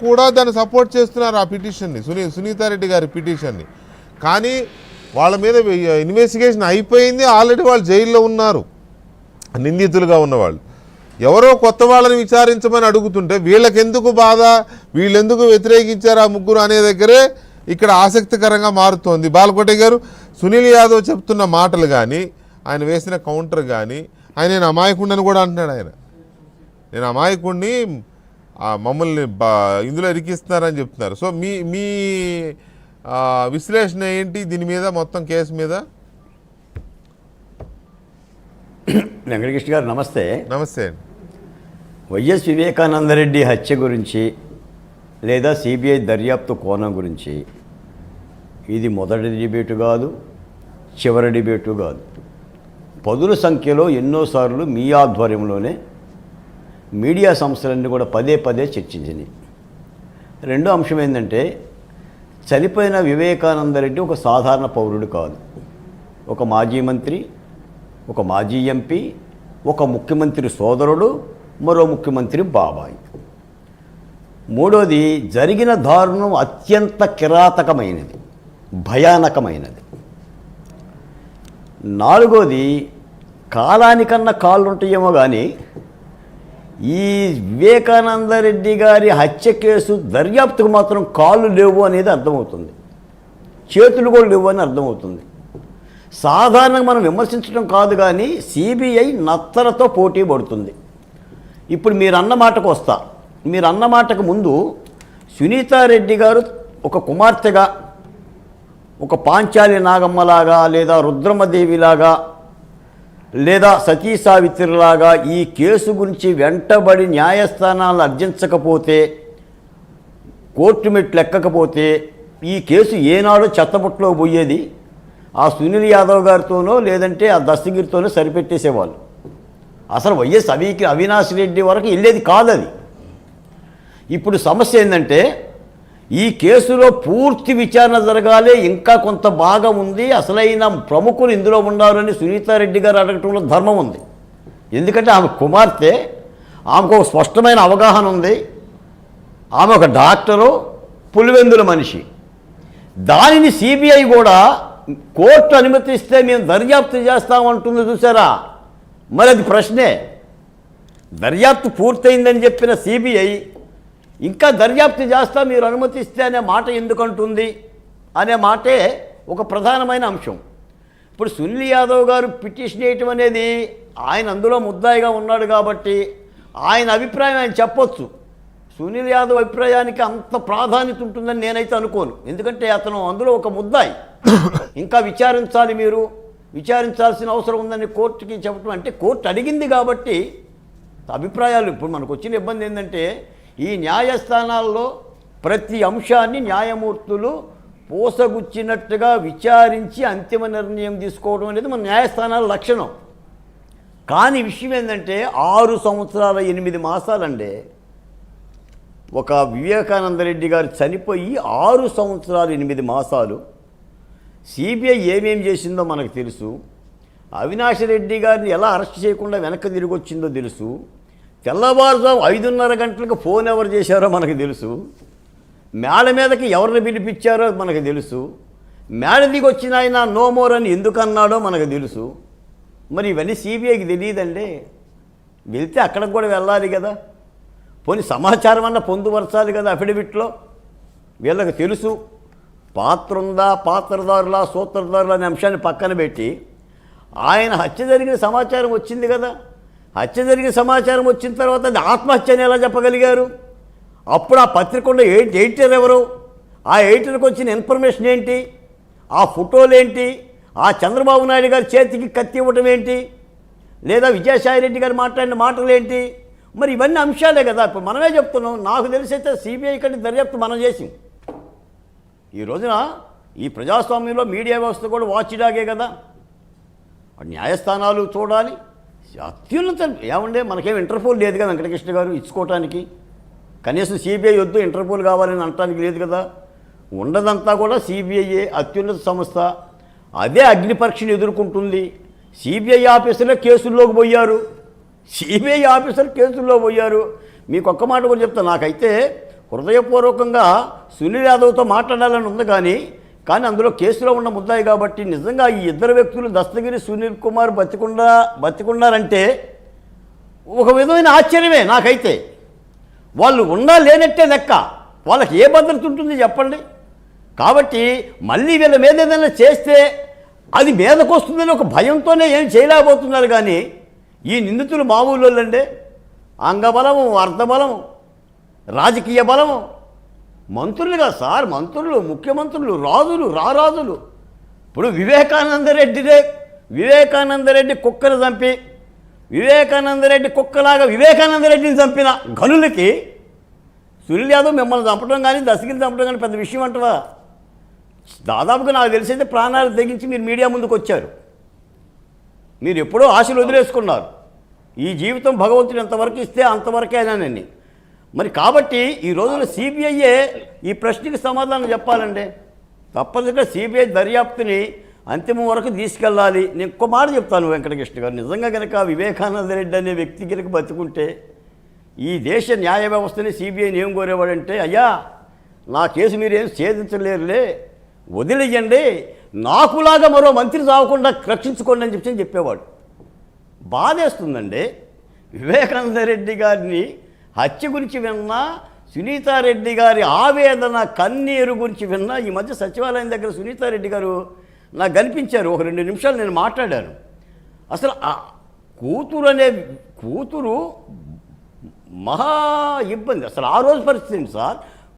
కూడా దాన్ని సపోర్ట్ చేస్తున్నారు ఆ పిటిషన్ని, సునీతారెడ్డి గారి పిటిషన్ని. కానీ వాళ్ళ మీద ఇన్వెస్టిగేషన్ అయిపోయింది, ఆల్రెడీ వాళ్ళు జైల్లో ఉన్నారు నిందితులుగా ఉన్నవాళ్ళు. ఎవరో కొత్త వాళ్ళని విచారించమని అడుగుతుంటే వీళ్ళకెందుకు బాధ, వీళ్ళెందుకు వ్యతిరేకించారు ఆ ముగ్గురు అనే దగ్గరే ఇక్కడ ఆసక్తికరంగా మారుతోంది. బాలకోటే గారు, సునీల్ యాదవ్ చెప్తున్న మాటలు కానీ ఆయన వేసిన కౌంటర్ కానీ, ఆయన నేను అమాయకుడిని కూడా అంటున్నాడు. నేను అమాయకుడిని, మమ్మల్ని ఇందులో ఇరికిస్తున్నారని చెప్తున్నారు. సో మీ విశ్లేషణ ఏంటి దీని మీద, మొత్తం కేసు మీద? వెంకటకృష్ణ గారు నమస్తే. నమస్తే. వైఎస్ వివేకానందరెడ్డి హత్య గురించి లేదా సిబిఐ దర్యాప్తు కోణం గురించి ఇది మొదటి డిబేటు కాదు, చివరి డిబేటు కాదు. పదుల సంఖ్యలో ఎన్నోసార్లు మీ ఆధ్వర్యంలోనే మీడియా సంస్థలన్నీ కూడా పదే పదే చర్చించినాయి. రెండో అంశం ఏంటంటే, చనిపోయిన వివేకానందరెడ్డి ఒక సాధారణ పౌరుడు కాదు, ఒక మాజీ మంత్రి, ఒక మాజీ ఎంపీ, ఒక ముఖ్యమంత్రి సోదరుడు, మరో ముఖ్యమంత్రి బాబాయ్. మూడోది, జరిగిన దారుణం అత్యంత కిరాతకమైనది, భయానకమైనది. నాలుగోది, కాలానికన్నా కాళ్ళుంటాయేమో కానీ ఈ వివేకానందరెడ్డి గారి హత్య కేసు దర్యాప్తుకు మాత్రం కాళ్ళు లేవు అనేది అర్థమవుతుంది, చేతులు కూడా లేవు అని అర్థమవుతుంది. సాధారణంగా మనం విమర్శించడం కాదు కానీ సిబిఐ నత్తలతో పోటీ పడుతుంది. ఇప్పుడు మీరు అన్న మాటకు వస్తా. మీరు అన్న మాటకు ముందు సునీతారెడ్డి గారు ఒక కుమార్తెగా, ఒక పాంచాలి నాగమ్మలాగా, లేదా రుద్రమదేవిలాగా, లేదా సతీ సావిత్రిలాగా ఈ కేసు గురించి వెంటబడి న్యాయస్థానాలను అర్జించకపోతే, కోర్టు మెట్లు ఎక్కకపోతే ఈ కేసు ఏనాడో చెత్తబుట్టలో పోయేది. ఆ సునీల్ యాదవ్ గారితోనో లేదంటే ఆ దస్తగిరితోనో సరిపెట్టేసేవాళ్ళు. అసలు వైఎస్ అవినాష్ రెడ్డి వరకు వెళ్ళేది కాదు అది. ఇప్పుడు సమస్య ఏంటంటే, ఈ కేసులో పూర్తి విచారణ జరగాలి, ఇంకా కొంత భాగం ఉంది, అసలైన ప్రముఖులు ఇందులో ఉన్నారని సునీతారెడ్డి గారు అడగటంలో ధర్మం ఉంది. ఎందుకంటే ఆమె కుమార్తె, ఆమెకు ఒక స్పష్టమైన అవగాహన ఉంది, ఆమె ఒక డాక్టరు, పులివెందుల మనిషి. దానిని సిబిఐ కూడా కోర్టు అనుమతిస్తే మేము దర్యాప్తు చేస్తామంటుంది చూసారా. మరి అది ప్రశ్నే. దర్యాప్తు పూర్తయిందని చెప్పిన సిబిఐ ఇంకా దర్యాప్తు చేస్తా మీరు అనుమతిస్తే అనే మాట ఎందుకంటుంది అనే మాటే ఒక ప్రధానమైన అంశం. ఇప్పుడు సునీల్ యాదవ్ గారు పిటిషన్ వేయటం అనేది, ఆయన అందులో ముద్దాయిగా ఉన్నాడు కాబట్టి ఆయన అభిప్రాయం ఆయన చెప్పొచ్చు. సునీల్ యాదవ్ అభిప్రాయానికి అంత ప్రాధాన్యత ఉంటుందని నేనైతే అనుకోను. ఎందుకంటే అతను అందులో ఒక ముద్దాయి, ఇంకా విచారించాలి, మీరు విచారించాల్సిన అవసరం ఉందని కోర్టుకి చెప్పడం అంటే కోర్టు అడిగింది కాబట్టి అభిప్రాయాలు. ఇప్పుడు మనకు వచ్చిన ఇబ్బంది ఏంటంటే, ఈ న్యాయస్థానాల్లో ప్రతి అంశాన్ని న్యాయమూర్తులు పూసగుచ్చినట్టుగా విచారించి అంతిమ నిర్ణయం తీసుకోవడం అనేది మన న్యాయస్థానాల లక్షణం. కానీ విషయం ఏంటంటే, 6 సంవత్సరాల 8 మాసాలండి. ఒక వివేకానందరెడ్డి గారు చనిపోయి 6 సంవత్సరాలు 8 మాసాలు సిబిఐ ఏమేం చేసిందో మనకు తెలుసు. అవినాష్ రెడ్డి గారిని ఎలా అరెస్ట్ చేయకుండా వెనక్కి తిరిగి వచ్చిందో తెలుసు. తెల్లవారుజాము 5:30 గంటలకు ఫోన్ ఎవరు చేశారో మనకు తెలుసు. మేడ మీదకి ఎవరిని పిలిపించారో మనకు తెలుసు. మేడ దిగి వచ్చిన ఆయన నో మోర్ అని ఎందుకు అన్నాడో మనకు తెలుసు. మరి ఇవన్నీ సిబిఐకి తెలియదండి. వెళ్తే అక్కడికి కూడా వెళ్ళాలి కదా, పోనీ సమాచారం అన్న పొందుపరచాలి కదా అఫిడవిట్లో. వీళ్ళకి తెలుసు. పాత్ర ఉందా, పాత్రదారులా, సూత్రధారుల అనే అంశాన్ని పక్కన పెట్టి ఆయన హత్య జరిగిన సమాచారం వచ్చింది కదా. హత్య జరిగిన సమాచారం వచ్చిన తర్వాత అది ఆత్మహత్య అని ఎలా చెప్పగలిగారు? అప్పుడు ఆ పత్రిక ఉన్న ఎడిటర్ ఎవరు? ఆ ఎడిటర్కి వచ్చిన ఇన్ఫర్మేషన్ ఏంటి? ఆ ఫోటోలు ఏంటి? ఆ చంద్రబాబు నాయుడు గారి చేతికి కత్తి ఇవ్వటం ఏంటి? లేదా విజయసాయిరెడ్డి గారు మాట్లాడిన మాటలు ఏంటి? మరి ఇవన్నీ అంశాలే కదా. ఇప్పుడు మనమే చెప్తున్నాం. నాకు తెలిసైతే సిబిఐ కంటే దర్యాప్తు మనం చేసాం. ఈ రోజున ఈ ప్రజాస్వామ్యంలో మీడియా వ్యవస్థ కూడా వాచ్డాగే కదా. న్యాయస్థానాలు చూడాలి. అత్యున్నత ఏమండే, మనకేం ఇంటర్పోల్ లేదు కదా వెంకటకృష్ణ గారు ఇచ్చుకోవటానికి. కనీసం సిబిఐ వద్దు, ఇంటర్పోల్ కావాలని అనటానికి లేదు కదా. ఉండదంతా కూడా సిబిఐఏ అత్యున్నత సంస్థ. అదే అగ్ని పరీక్షను ఎదుర్కొంటుంది. సిబిఐ ఆఫీసర్లే కేసుల్లోకి పోయారు. సిబిఐ ఆఫీసర్ కేసుల్లో పోయారు. మీకు ఒక్క మాట కూడా చెప్తా. నాకైతే హృదయపూర్వకంగా సునీల్ యాదవ్తో మాట్లాడాలని ఉంది కానీ అందులో కేసులో ఉన్న ముద్దాయి కాబట్టి నిజంగా ఈ ఇద్దరు వ్యక్తులు దస్తగిరి సునీల్ కుమార్ బతికున్నారంటే ఒక విధమైన ఆశ్చర్యమే నాకైతే. వాళ్ళు ఉన్నా లేనట్టే లెక్క. వాళ్ళకి ఏ భద్రత ఉంటుంది చెప్పండి. కాబట్టి మళ్ళీ వీళ్ళ మీద ఏదైనా చేస్తే అది మీదకు వస్తుందని ఒక భయంతోనే ఏం చేయలేకపోతున్నారు. కానీ ఈ నిందితులు మామూలు వాళ్ళండి. అంగబలము, అర్ధబలము, రాజకీయ బలము, మంత్రులుగా సార్, మంత్రులు, ముఖ్యమంత్రులు, రాజులు, రారాజులు. ఇప్పుడు వివేకానందరెడ్డి కుక్కను చంపి వివేకానందరెడ్డి కుక్కలాగా వివేకానందరెడ్డిని చంపిన గనులకి సునీల్ యాదవ్ మిమ్మల్ని చంపడం కానీ దస్తగిరి చంపడం కానీ పెద్ద విషయం అంటవా? దాదాపుగా నాకు తెలిసైతే ప్రాణాలు తెగించి మీరు మీడియా ముందుకు వచ్చారు. మీరు ఎప్పుడో ఆశలు వదిలేసుకున్నారు. ఈ జీవితం భగవంతుడు ఎంతవరకు ఇస్తే అంతవరకేనానని. మరి కాబట్టి ఈ రోజున సిబిఐయే ఈ ప్రశ్నకి సమాధానం చెప్పాలండి. తప్పనిసరిగా సిబిఐ దర్యాప్తుని అంతిమం వరకు తీసుకెళ్ళాలి. నేను ఒక్క మాట చెప్తాను వెంకటకృష్ణ గారు, నిజంగా కనుక వివేకానంద రెడ్డి అనే వ్యక్తి కనుక బతుకుంటే ఈ దేశ న్యాయ వ్యవస్థని సిబిఐని ఏం కోరేవాడంటే, అయ్యా నా కేసు మీరు ఏం ఛేదించలేరులే, వదిలేయండి, నాకులాగా మరో మంత్రి చావకుండా రక్షించుకోండి అని చెప్పేవాడు. బాధేస్తుందండి. వివేకానంద రెడ్డి గారిని హత్య గురించి విన్నా, సునీతారెడ్డి గారి ఆవేదన కన్నీరు గురించి విన్నా. ఈ మధ్య సచివాలయం దగ్గర సునీతారెడ్డి గారు నాకు కనిపించారు. ఒక 2 నిమిషాలు నేను మాట్లాడాను. అసలు ఆ కూతురు మహా ఇబ్బంది. అసలు ఆ రోజు పరిస్థితి ఏంటి సార్?